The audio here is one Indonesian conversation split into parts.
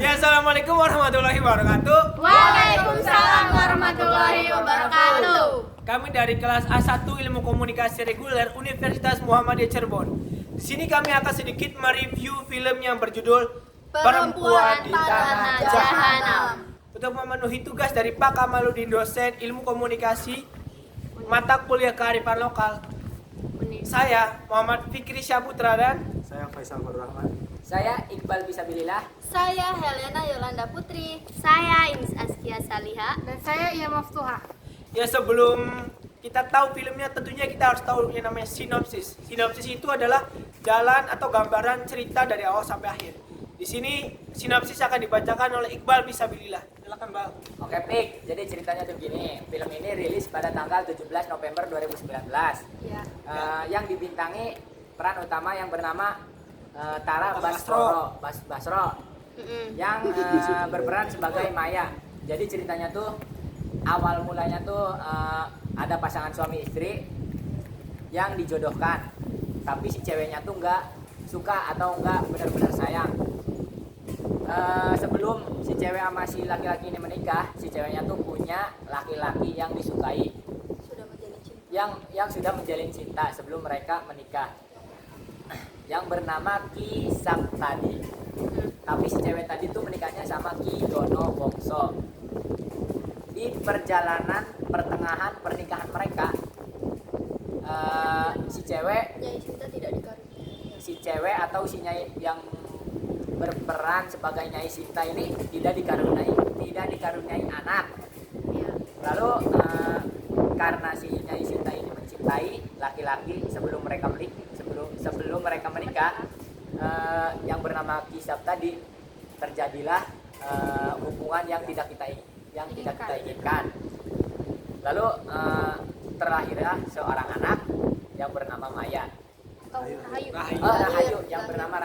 Ya, assalamualaikum warahmatullahi wabarakatuh. Waalaikumsalam warahmatullahi wabarakatuh. Kami dari kelas A1 Ilmu Komunikasi Reguler Universitas Muhammadiyah Cirebon. Di sini kami akan sedikit mereview film yang berjudul Perempuan di Tanah Jahanam. Untuk memenuhi tugas dari Pak Kamaludin, dosen Ilmu Komunikasi mata kuliah kearifan lokal, saya Muhammad Fikri Syaputra dan Saya Faisal Rahman. Saya Iqbal Bisabilillah. Saya Helena Yolanda Putri. Saya Inis Askia Saliha. Dan saya Ia Maftuha. Ya, sebelum kita tahu filmnya tentunya kita harus tahu yang namanya sinopsis. Sinopsis itu adalah jalan atau gambaran cerita dari awal sampai akhir. Di sini sinopsis akan dibacakan oleh Iqbal Bisabilillah. Silakan, Bang. Oke, Pik. Jadi ceritanya tuh gini. Film ini rilis pada tanggal 17 November 2019. Ya. Yang dibintangi peran utama yang bernama Tara Basro. Yang berperan sebagai Maya. Jadi ceritanya tuh awal mulanya tuh ada pasangan suami istri yang dijodohkan, tapi si ceweknya tuh nggak suka atau nggak benar-benar sayang. Sebelum si cewek sama si laki-laki ini menikah, si ceweknya tuh punya laki-laki yang disukai, Sudah menjalin cinta. yang sudah menjalin cinta sebelum mereka menikah, yang bernama Ki Saptadi. Tapi si cewek tadi tuh menikahnya sama Ki Dono Wongso. Di perjalanan pertengahan pernikahan mereka, si cewek Nyai Sinta tidak dikaruniai. si cewek atau si nyai yang berperan sebagai Nyai Sinta ini tidak dikaruniai anak. Lalu karena si Nyai Sinta ini mencintai laki-laki sebelum mereka menikah, yang bernama Kisab tadi, terjadilah hubungan yang tidak kita inginkan. Lalu terlahirlah seorang anak yang bernama Maya. Rahayu, yang bernama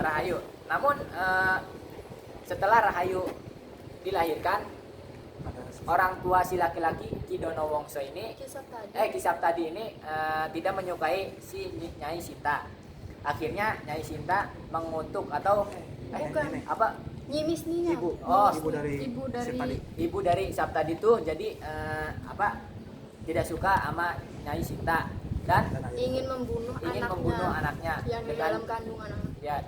Rahayu. Namun setelah Rahayu dilahirkan, orang tua si laki-laki Ki Dono Wongso ini, Kisab tadi ini tidak menyukai si Nyai Sinta. Akhirnya Nyai Sinta mengutuk atau apa? Nyimis Nina. Ibu dari Saptadi tuh jadi tidak suka sama Nyai Sinta dan ingin membunuh anaknya yang di dalam kandungan. Ya,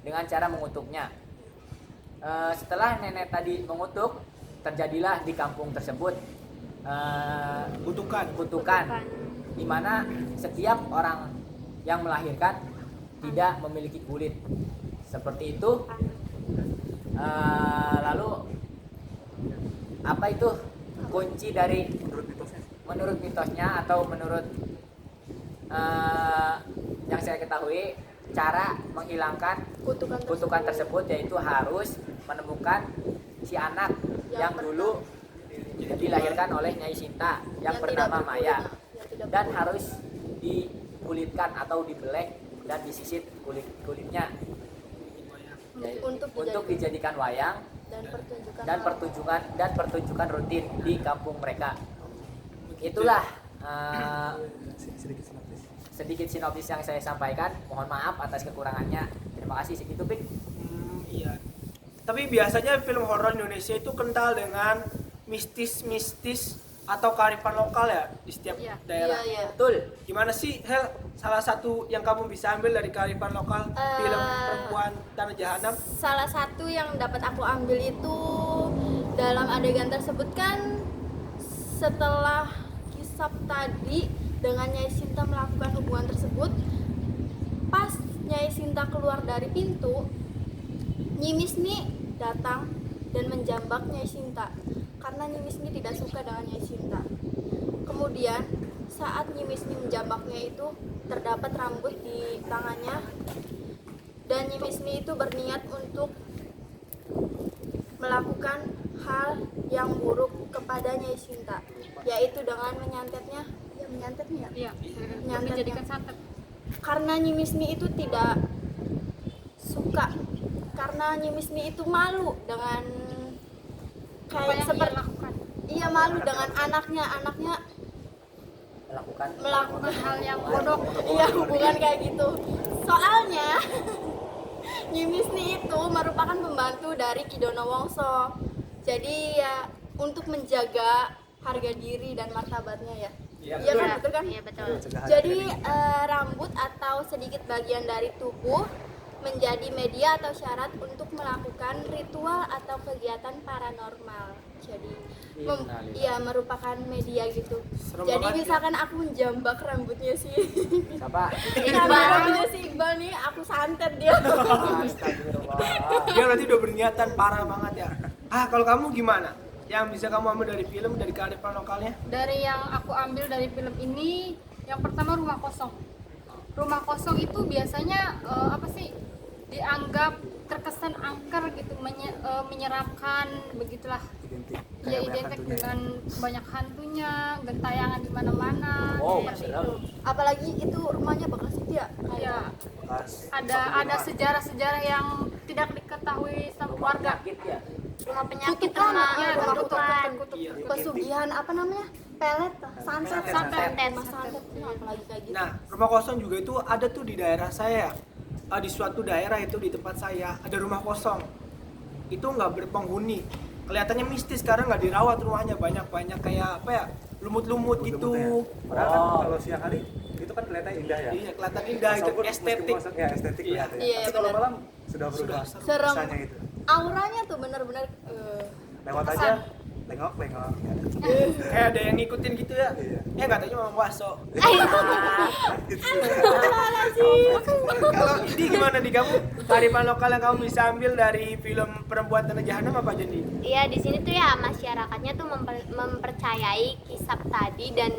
dengan cara mengutuknya. Setelah nenek tadi mengutuk, terjadilah di kampung tersebut kutukan, di mana setiap orang yang melahirkan tidak memiliki kulit seperti itu. Lalu apa itu kunci dari menurut mitosnya atau menurut yang saya ketahui, cara menghilangkan kutukan tersebut yaitu harus menemukan si anak yang dulu dilahirkan oleh Nyai Sinta yang bernama Maya, dan harus dikulitkan atau dibelek dan disisir kulitnya untuk dijadikan wayang dan pertunjukan rutin di kampung mereka. Itulah sedikit sinopsis yang saya sampaikan. Mohon maaf atas kekurangannya. Terima kasih, segitu, Pik. Iya. Tapi biasanya film horor Indonesia itu kental dengan mistis atau kearifan lokal ya di setiap daerah. Iya. Betul. Gimana sih, Hel? Salah satu yang kamu bisa ambil dari kearifan lokal film Perempuan Tanah Jahanam? Salah satu yang dapat aku ambil itu dalam adegan tersebut kan, setelah Kisab tadi dengan Nyai Sinta melakukan hubungan tersebut, pas Nyai Sinta keluar dari pintu, Nyimisni datang dan menjambak Nyai Sinta karena Nyimisni tidak suka dengan Nyai Sinta. Kemudian saat Nyimisni menjambaknya itu terdapat rambut di tangannya, dan Nyimisni itu berniat untuk melakukan hal yang buruk kepada Nyai Sinta, yaitu dengan menyantetnya. Menjadikan santet. Karena Nyimisni itu tidak suka, karena Nyimisni itu malu dengan kayak seperti malu dengan anaknya melakukan hal yang bodoh. Iya, hubungan kayak gitu. Soalnya Nyimisni itu merupakan pembantu dari Kidono Wongso. Jadi ya untuk menjaga harga diri dan martabatnya ya. Iya kan, betul kan? Iya betul. Jadi rambut atau sedikit bagian dari tubuh menjadi media atau syarat untuk melakukan ritual atau kegiatan paranormal. Jadi merupakan media gitu. Serem Jadi banget, misalkan aku menjambak rambutnya sih. Siapa? Rambutnya si Iqbal nih aku santet dia. Astagfirullah. Dia berarti udah berniatan parah banget ya. Kalau kamu gimana? Yang bisa kamu ambil dari film, dari kearifan lokalnya? Dari yang aku ambil dari film ini, yang pertama rumah kosong. Rumah kosong itu biasanya apa sih, dianggap terkesan angker gitu, menyeramkan begitulah. Ya identik dengan banyak hantunya, gentayangan di mana-mana. Wow, Seperti serem. itu. Apalagi itu rumahnya bekas itu ya. Ya, ada sejarah-sejarah yang tidak diketahui sama Rumah warga. penyakit ya. Rumah penyakit Kutukan, sama ya, rumah kutukan. Iya. Pesugihan apa namanya? Pelet, santet, Santet. Mas santet. Apalagi kayak gitu. Nah, rumah kosong juga itu ada tuh di daerah saya. Di suatu daerah itu di tempat saya ada rumah kosong. Itu nggak berpenghuni. Kelihatannya mistis karena nggak dirawat rumahnya, banyak kayak apa ya, lumut-lumut gitu. Padahal kan kalau siang hari itu kan kelihatan indah ya. Iya, kelihatan indah, itu Walaupun estetik. meskipun ya estetik Iya. kelihatan ya. Iya, Tapi kalau benar. malam sudah berubah Serem. rasanya itu. Auranya tuh bener-bener Lewat aja tengok. Kayak ada yang ngikutin gitu ya. Iya. Nggak taunya Mama Waso. Kalau ini gimana nih kamu? Kearifan lokal yang kamu bisa ambil dari film Perempuan Tanah Jahanam apa aja nih? Iya, di sini tuh ya masyarakatnya tuh mempercayai kisah tadi dan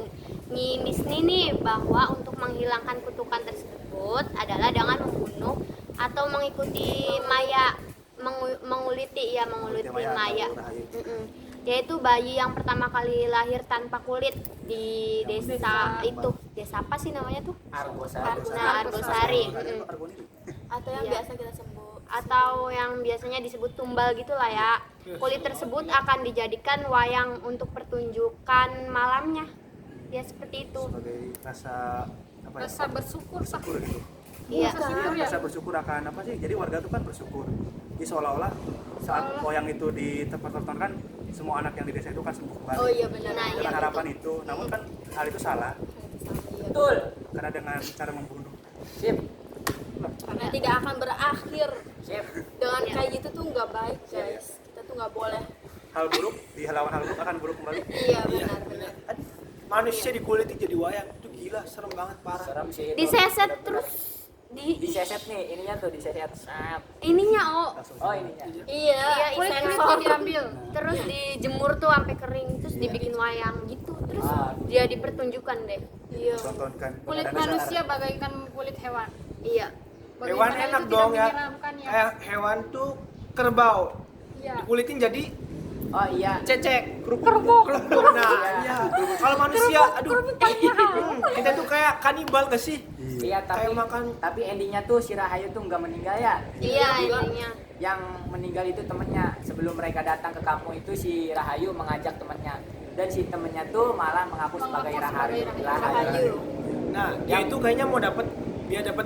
nyimisni nih bahwa untuk menghilangkan kutukan tersebut adalah dengan membunuh atau mengikuti maya, menguliti maya. Yaitu bayi yang pertama kali lahir tanpa kulit di desa itu. Desa apa sih namanya tuh? Argosari. Nah, Argosari. atau yang Iya. biasa kita sebut Atau yang biasanya disebut tumbal gitulah ya. Kulit tersebut akan dijadikan wayang untuk pertunjukan malamnya. Ya seperti itu. Sebagai rasa apa ya? Rasa bersyukur sah. Bersyukur gitu. Iya. Rasa bersyukur akan apa sih? Jadi warga tuh kan bersyukur. Jadi seolah-olah saat wayang itu dipertontonkan, semua anak yang di desa itu kan sembuh kembali. oh iya benar Nah, Dengan iya, harapan itu. Namun kan hal itu salah Betul. karena dengan cara membunuh. Sip. karena tidak akan berakhir Sip. dengan Iya. kayak gitu tuh nggak baik guys, kita tuh nggak boleh. Hal buruk dilawan hal buruk akan buruk kembali. Iya benar. Manusia dikulitin jadi wayang, itu gila, serem banget, parah. Serem sih. itu. Diseset Bener-bener. terus Diseset nih, ininya tuh diseset. Sap. ininya Oh ininya. Iya, Kulit sensor diambil. terus dijemur tuh sampai kering terus dibikin wayang gitu terus Ah. dia dipertunjukkan deh. Iya. Tontonkan. Kulit Dan manusia bagaikan kulit hewan. Iya. Hewan Bagaimana enak itu dong tidak ya. menyeramkan ya. Kayak hewan tuh kerbau. Iya. Dikulitin jadi Oh iya. cecek. Kerbau. Nah, iya. Kalau manusia, aduh. Kita tuh kayak kanibal gak sih? Iya tapi Kayak makan. tapi endingnya tuh si Rahayu tuh nggak meninggal ya. Iya intinya. Yang meninggal itu temennya. Sebelum mereka datang ke kampung itu si Rahayu mengajak temennya. Dan si temennya tuh malah mengaku sebagai Rahayu. Rahayu. Nah, dia itu kayaknya mau dapat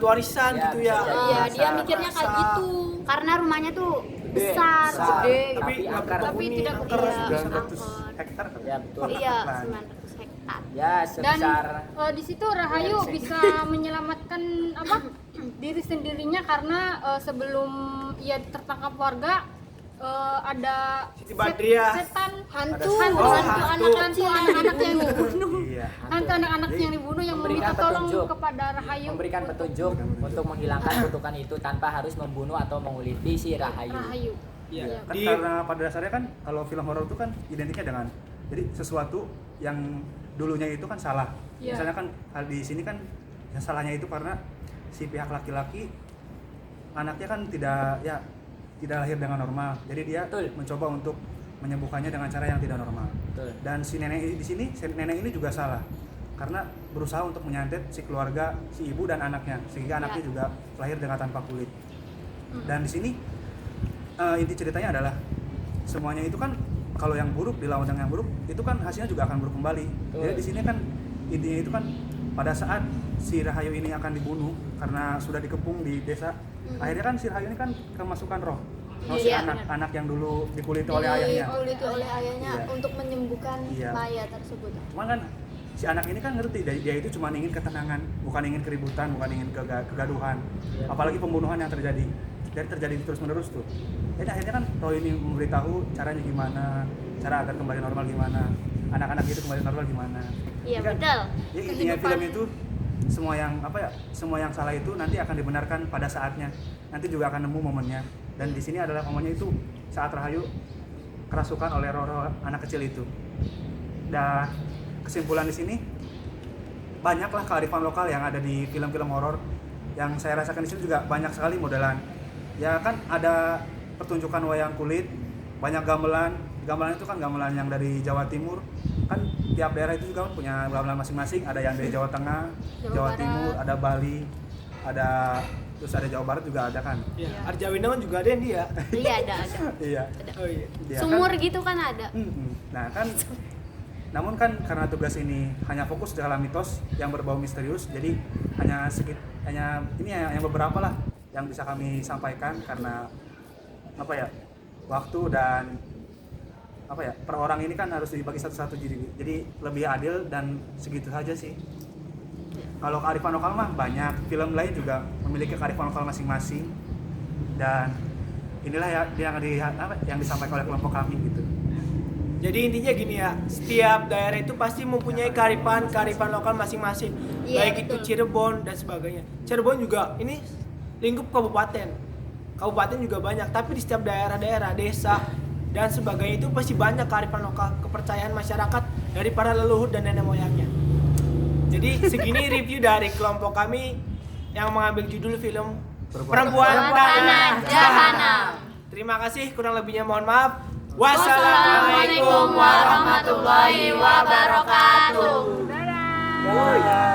warisan Ya, gitu ya. bisa Iya, dia Warisan, mikirnya kayak rasa. gitu. Karena rumahnya tuh Gede, besar, besar. gede. Tapi Tapi nggak angker. Tapi tidak angker. Iya, 900 angker. hektar kan? Ya betul. Iya, Nah. 900 hektar. Ya Dan sebesar di situ Rahayu bisa menyelamatkan apa diri sendirinya karena sebelum ia tertangkap warga ada Siti Badriah. setan Hantu, Oh, hantu hantu. anak-anak yang dibunuh. Iya. Hantu anak-anak yang dibunuh yang Memberikan meminta tolong petunjuk. kepada Rahayu. memberikan petunjuk untuk menghilangkan kutukan itu tanpa harus membunuh atau menguliti si Rahayu. Rahayu. Iya. Kan Di karena pada dasarnya kan kalau film horor itu kan identiknya dengan jadi sesuatu yang dulunya itu kan salah. Iya. Misalnya kan hal di sini kan yang salahnya itu karena si pihak laki-laki anaknya kan tidak lahir dengan normal. Jadi dia Betul. mencoba untuk menyembuhkannya dengan cara yang tidak normal. Betul. Dan si nenek di sini, si nenek ini juga salah. Karena berusaha untuk menyantet si keluarga, si ibu dan anaknya sehingga anaknya juga lahir dengan tanpa kulit. Dan di sini inti ceritanya adalah semuanya itu kan kalau yang buruk dilawan dengan yang buruk itu kan hasilnya juga akan buruk kembali. Betul. Jadi di sini kan intinya itu kan pada saat si Rahayu ini akan dibunuh karena sudah dikepung di desa, akhirnya kan si Rahayu ini kan kemasukan roh si Iya, anak yang dulu dikuliti oleh ayahnya. Dikuliti oleh ayahnya Iya. untuk menyembuhkan Iya. Maya tersebut. Cuman kan si anak ini kan ngerti dia itu cuma ingin ketenangan, bukan ingin keributan, bukan ingin kegaduhan, apalagi pembunuhan yang terjadi. Jadi terjadi terus menerus tuh. Jadi akhirnya kan roh ini memberitahu caranya gimana, cara agar kembali normal gimana, anak-anak itu kembali normal gimana. Iya, Kan, betul. ya intinya film itu semua yang salah itu nanti akan dibenarkan pada saatnya. Nanti juga akan nemu momennya. Dan di sini adalah momennya itu saat Rahayu kerasukan oleh roh-roh anak kecil itu. Dan kesimpulan di sini banyaklah kearifan lokal yang ada di film-film horor. Yang saya rasakan di sini juga banyak sekali modelan. Ya kan ada pertunjukan wayang kulit, banyak gamelan. Gamelan itu kan gamelan yang dari Jawa Timur. Kan tiap daerah itu juga punya gamelan masing-masing. Ada yang dari Jawa Tengah, Jawa Timur, ada Bali, terus ada Jawa Barat juga ada kan. Ya, Arjawina kan juga ada yang dia. Iya, ada. Iya. Oh iya. Dia Sumur kan, gitu kan ada. Nah kan, namun kan karena tugas ini hanya fokus dalam mitos yang berbau misterius, jadi hanya ini yang beberapa lah yang bisa kami sampaikan karena waktu dan per orang ini kan harus dibagi satu-satu, jadi lebih adil dan segitu saja sih. Kalau kearifan lokal mah banyak, film lain juga memiliki kearifan lokal masing-masing dan inilah yang disampaikan oleh kelompok kami gitu. Jadi intinya gini ya, setiap daerah itu pasti mempunyai kearifan lokal masing-masing. Iya, Baik itu betul. Cirebon dan sebagainya. Cirebon juga ini lingkup kabupaten. Kabupaten juga banyak, tapi di setiap daerah-daerah, desa dan sebagainya itu pasti banyak kearifan lokal, kepercayaan masyarakat dari para leluhur dan nenek moyangnya. Jadi segini review dari kelompok kami yang mengambil judul film Perempuan Tanah Jahanam. Terima kasih, kurang lebihnya mohon maaf. Wassalamualaikum warahmatullahi wabarakatuh. Dadah. Dadah.